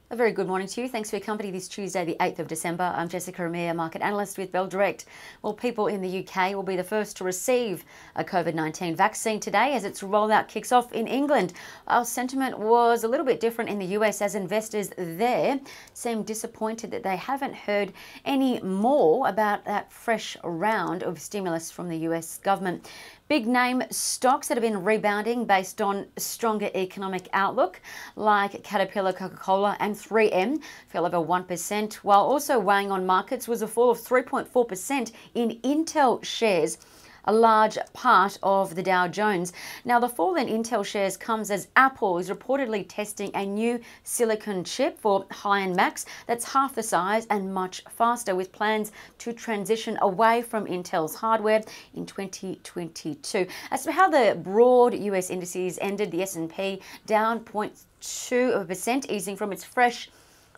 A very good morning to you. Thanks for your company this Tuesday, the 8th of December. I'm Jessica Amir, market analyst with Bell Direct. Well, people in the UK will be the first to receive a COVID-19 vaccine today as its rollout kicks off in England. Our sentiment was a little bit different in the US as investors there seem disappointed that they haven't heard any more about that fresh round of stimulus from the US government. Big name stocks that have been rebounding based on stronger economic outlook, like Caterpillar, Coca-Cola and 3M fell over 1%, while also weighing on markets was a fall of 3.4% in Intel shares, a large part of the Dow Jones. Now, the fall in Intel shares comes as Apple is reportedly testing a new silicon chip for high-end Macs that's half the size and much faster, with plans to transition away from Intel's hardware in 2022. As for how the broad US indices ended, the S&P down 0.2%, easing from its fresh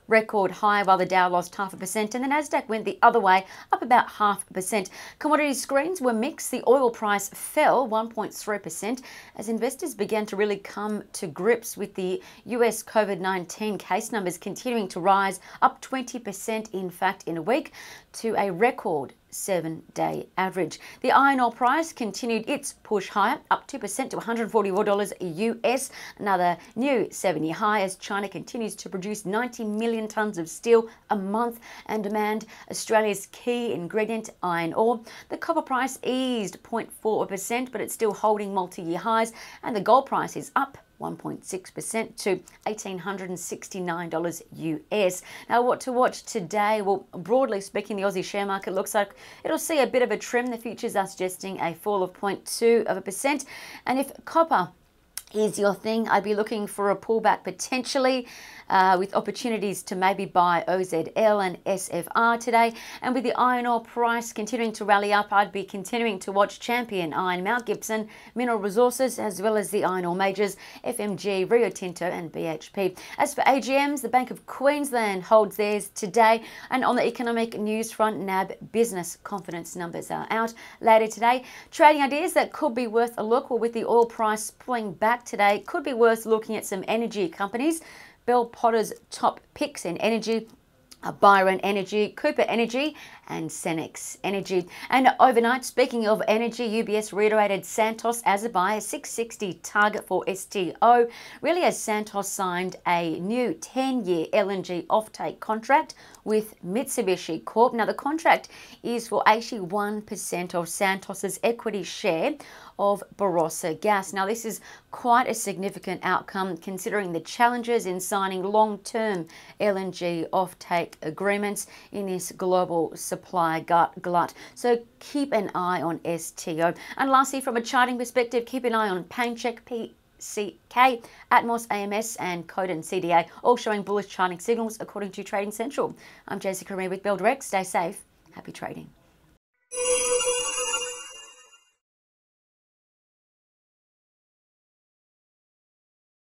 record high, while the Dow lost 0.5%, and the Nasdaq went the other way, up about 0.5%. Commodity screens were mixed. The oil price fell 1.3% as investors began to really come to grips with the US COVID-19 case numbers continuing to rise, up 20% in fact in a week to a record 7-day average. The iron ore price continued its push higher, up 2% to $144 US, another new 7-year high as China continues to produce 90 million tonnes of steel a month and demand Australia's key ingredient, iron ore. The copper price eased 0.4%, but it's still holding multi-year highs, and the gold price is up 1.6% to $1,869 US. Now, what to watch today? Well, broadly speaking, the Aussie share market looks like it'll see a bit of a trim. The futures are suggesting a fall of 0.2%. And if copper is your thing, I'd be looking for a pullback potentially with opportunities to maybe buy OZL and SFR today. And with the iron ore price continuing to rally up, I'd be continuing to watch Champion Iron, Mount Gibson, Mineral Resources, as well as the iron ore majors, FMG, Rio Tinto and BHP. As for AGMs, the Bank of Queensland holds theirs today. And on the economic news front, NAB business confidence numbers are out later today. Trading ideas that could be worth a look. Well, with the oil price pulling back today, could be worth looking at some energy companies. Bell Potter's top picks in energy are Byron Energy, Cooper Energy and Cenex Energy. And overnight, speaking of energy, UBS reiterated Santos as a buy, a 660 target for STO, really as Santos signed a new 10-year LNG offtake contract with Mitsubishi Corp. Now, the contract is for 81% of Santos's equity share of Barossa Gas. Now, this is quite a significant outcome considering the challenges in signing long-term LNG offtake agreements in this global supply glut. So keep an eye on STO. And lastly, from a charting perspective, keep an eye on Paincheck, PCK, Atmos, AMS and Codan CDA, all showing bullish charting signals according to Trading Central. I'm Jessica Amir with Bell Direct. Stay safe. Happy trading.